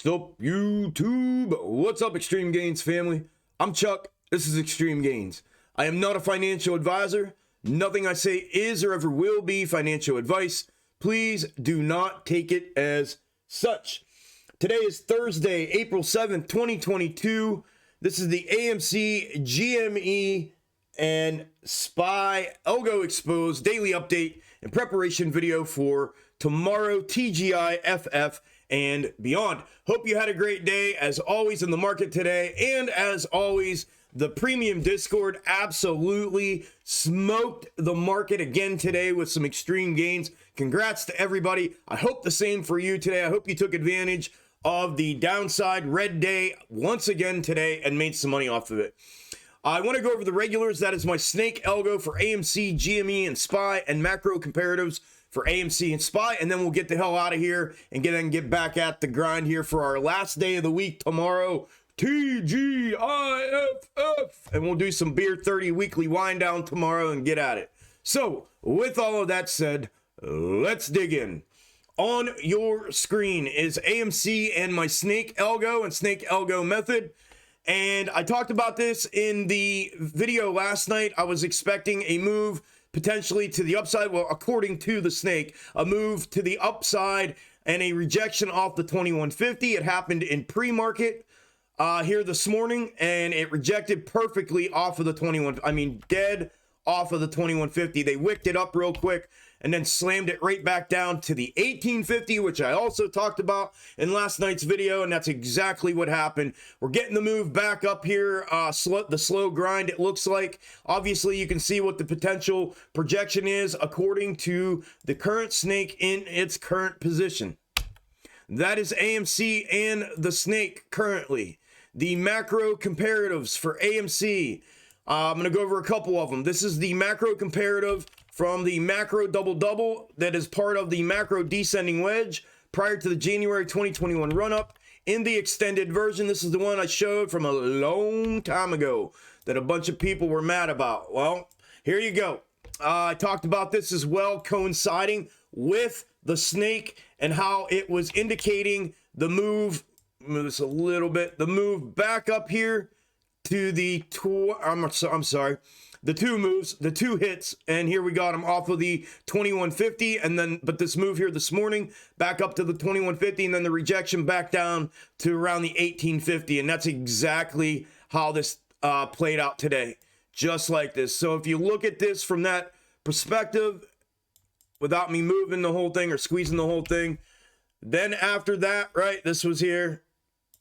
What's up, YouTube? What's up, Xtreme Gainz family? I'm Chuck. This is Xtreme Gainz. I am not a financial advisor. Nothing I say is or ever will be financial advice. Please do not take it as such. Today is Thursday, April 7th, 2022. This is the Amc Gme and SPY Algo exposed daily update and preparation video for tomorrow, TGI, FF, and beyond. Hope you had a great day, as always, in the market today. And as always, the premium Discord absolutely smoked the market again today with some extreme gains. Congrats to everybody. I hope the same for you today. I hope you took advantage of the downside red day once again today and made some money off of it. I want to go over the regulars. That is my snake algo for AMC, GME, and SPY, and macro comparatives for AMC and SPY, and then we'll get the hell out of here and get back at the grind here for our last day of the week tomorrow, TGIFF, and we'll do some Beer 30 weekly wind down tomorrow and get at it. So with all of that said, let's dig in. On your screen is AMC and my snake algo and snake algo method. And I talked about this in the video last night. I was expecting a move potentially to the upside. Well, according to the snake, a move to the upside and a rejection off the 2150. It happened in pre-market here this morning, and it rejected perfectly off of the 21. I mean, dead off of the 2150. They wicked it up real quick and then slammed it right back down to the 1850, which I also talked about in last night's video, and that's exactly what happened. We're getting the move back up here, the slow grind, it looks like. Obviously, you can see what the potential projection is according to the current snake in its current position. That is AMC and the snake currently. The macro comparatives for AMC. I'm going to go over a couple of them. This is the macro comparative from the macro double-double that is part of the macro descending wedge prior to the January 2021 run-up. In the extended version, this is the one I showed from a long time ago that a bunch of people were mad about. Well, here you go. I talked about this as well, coinciding with the snake and how it was indicating the move this a little bit, the move back up here to the the two moves, the two hits, and here we got them off of the 2150, and then but this move here this morning back up to the 2150, and then the rejection back down to around the 1850, and that's exactly how this played out today, just like this. So if you look at this from that perspective, without me moving the whole thing or squeezing the whole thing, then after that, right, this was here.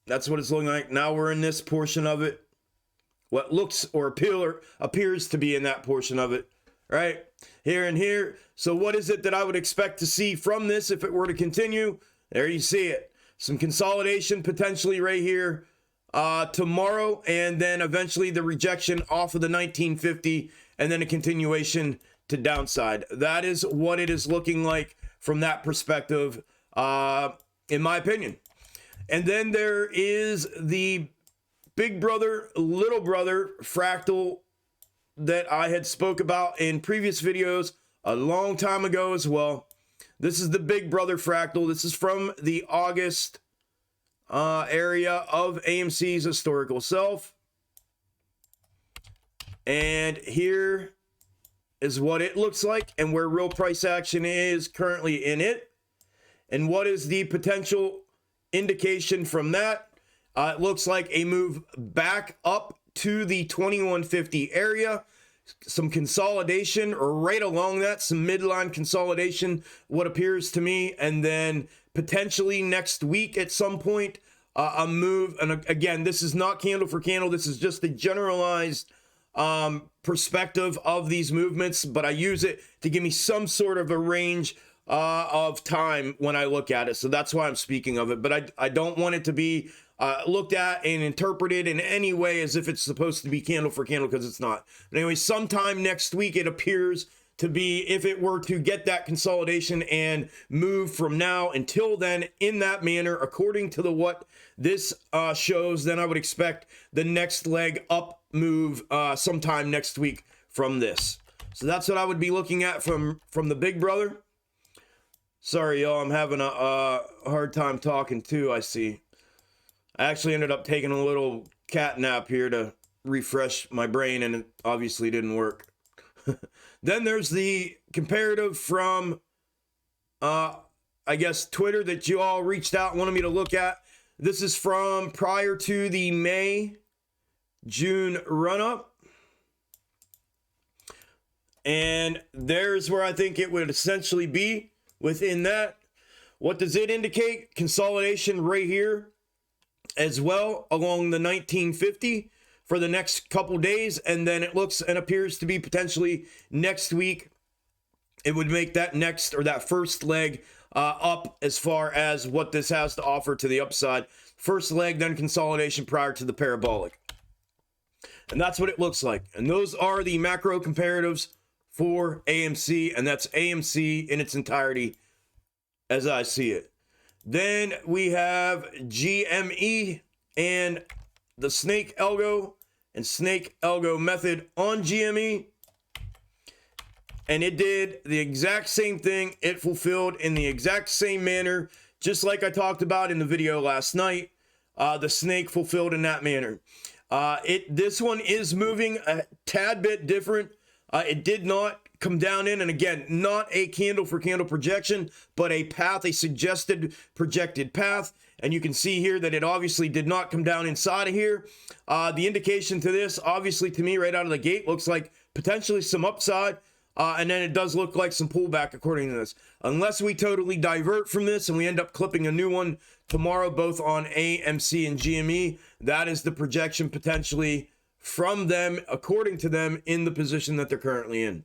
That's what it's looking like. Now we're in this portion of it. What looks or appears to be in that portion of it, right? Here and here. So what is it that I would expect to see from this if it were to continue? There you see it. Some consolidation potentially right here tomorrow, and then eventually the rejection off of the 1950, and then a continuation to downside. That is what it is looking like from that perspective, in my opinion. And then there is the big brother, little brother fractal that I had spoke about in previous videos a long time ago as well. This is the big brother fractal. This is from the August area of AMC's historical self. And here is what it looks like and where real price action is currently in it. And what is the potential indication from that? It looks like a move back up to the 2150 area, some consolidation or right along that, some midline consolidation, what appears to me, and then potentially next week at some point, a move. And again, this is not candle for candle. This is just the generalized perspective of these movements, but I use it to give me some sort of a range of time when I look at it. So that's why I'm speaking of it, but I don't want it to be looked at and interpreted in any way as if it's supposed to be candle for candle, because it's not. But anyway, sometime next week it appears to be, if it were to get that consolidation and move from now until then in that manner, according to what this shows, then I would expect the next leg up move sometime next week from this. So that's what I would be looking at from the big brother. Sorry, y'all, I'm having a hard time talking too, I see. I actually ended up taking a little cat nap here to refresh my brain, and it obviously didn't work. Then there's the comparative from, I guess, Twitter that you all reached out and wanted me to look at. This is from prior to the May-June run-up. And there's where I think it would essentially be within that. What does it indicate? Consolidation right here as well along the 1950 for the next couple days. And then it looks and appears to be potentially next week. It would make that next or that first leg up as far as what this has to offer to the upside. First leg, then consolidation prior to the parabolic. And that's what it looks like. And those are the macro comparatives for AMC, and that's AMC in its entirety as I see it. Then we have GME and the snake algo and snake algo method on GME. And it did the exact same thing. It fulfilled in the exact same manner, just like I talked about in the video last night. The snake fulfilled in that manner. This one is moving a tad bit different. It did not come down in, and again, not a candle for candle projection, but a path, a suggested projected path. And you can see here that it obviously did not come down inside of here. The indication to this, obviously to me right out of the gate, looks like potentially some upside. And then it does look like some pullback according to this. Unless we totally divert from this and we end up clipping a new one tomorrow, both on AMC and GME, that is the projection potentially from them, according to them, in the position that they're currently in.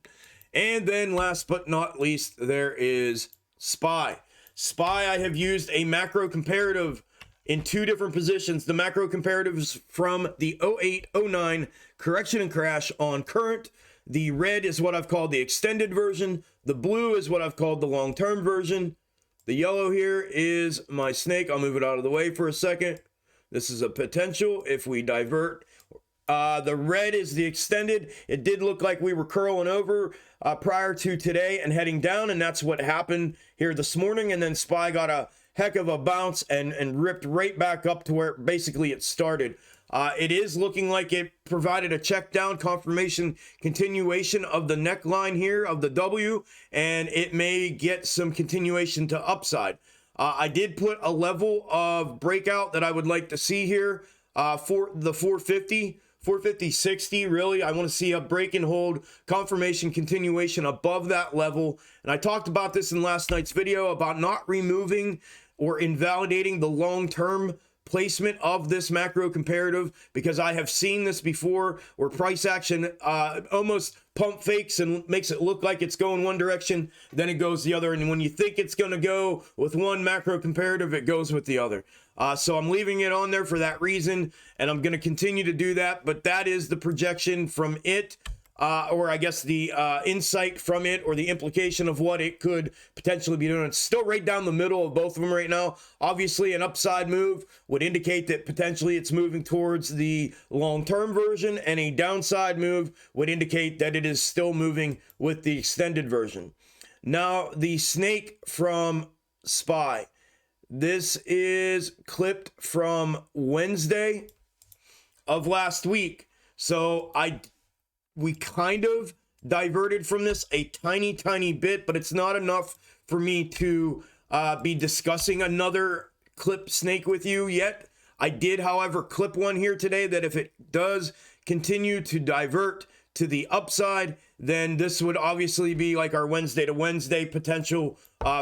And then last but not least, there is SPY. SPY, I have used a macro comparative in two different positions. The macro comparatives from the 08-09 correction and crash on current. The red is what I've called the extended version. The blue is what I've called the long-term version. The yellow here is my snake. I'll move it out of the way for a second. This is a potential if we divert. The red is the extended. It did look like we were curling over prior to today and heading down, and that's what happened here this morning. And then SPY got a heck of a bounce and ripped right back up to where basically it started. It is looking like it provided a check down confirmation continuation of the neckline here of the W, and it may get some continuation to upside. I did put a level of breakout that I would like to see here for the 450-60, really. I want to see a break and hold confirmation continuation above that level. And I talked about this in last night's video about not removing or invalidating the long-term placement of this macro comparative, because I have seen this before where price action almost pump fakes and makes it look like it's going one direction, then it goes the other. And when you think it's going to go with one macro comparative, it goes with the other. So I'm leaving it on there for that reason, and I'm going to continue to do that. But that is the projection from it, or I guess the insight from it, or the implication of what it could potentially be doing. It's still right down the middle of both of them right now. Obviously, an upside move would indicate that potentially it's moving towards the long-term version, and a downside move would indicate that it is still moving with the extended version. Now, the snake from SPY. This is clipped from Wednesday of last week. So we kind of diverted from this a tiny bit, but it's not enough for me to be discussing another clip snake with you yet. I did, however, clip one here today that if it does continue to divert to the upside, then this would obviously be like our Wednesday to Wednesday potential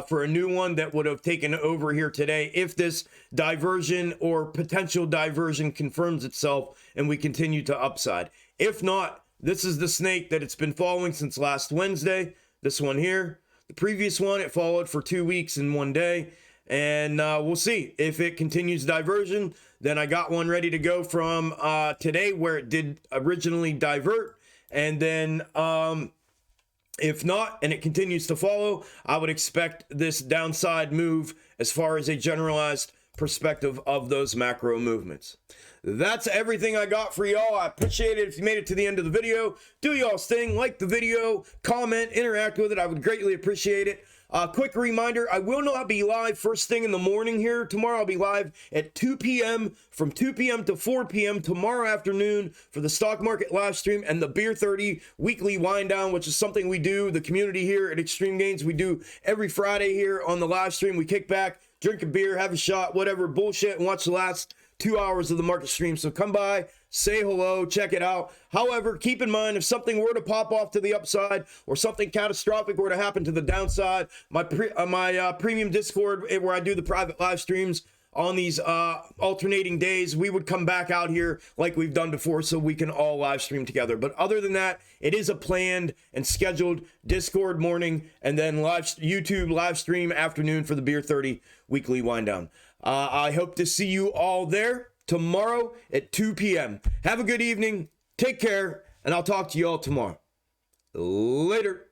for a new one that would have taken over here today if this diversion or potential diversion confirms itself and we continue to upside. If not, this is the snake that it's been following since last Wednesday. This one here. The previous one, it followed for 2 weeks in 1 day. And we'll see if it continues diversion. Then I got one ready to go from today where it did originally divert. And then if not, and it continues to follow, I would expect this downside move as far as a generalized perspective of those macro movements. That's everything I got for y'all. I appreciate it if you made it to the end of the video. Do y'all's thing, like the video, comment, interact with it. I would greatly appreciate it. Quick reminder, I will not be live first thing in the morning here. Tomorrow I'll be live at 2 p.m. from 2 p.m. to 4 p.m. tomorrow afternoon for the stock market live stream and the Beer 30 weekly wind down, which is something we do, the community here at Xtreme Gainz. We do every Friday here on the live stream. We kick back, drink a beer, have a shot, whatever, bullshit, and watch the last 2 hours of the market stream. So come by, say hello, check it out. However, keep in mind, if something were to pop off to the upside or something catastrophic were to happen to the downside, my premium Discord, where I do the private live streams on these alternating days, we would come back out here like we've done before so we can all live stream together. But other than that, it is a planned and scheduled Discord morning and then YouTube live stream afternoon for the Beer 30 weekly wind down. I hope to see you all there tomorrow at 2 p.m. Have a good evening, take care, and I'll talk to you all tomorrow. Later.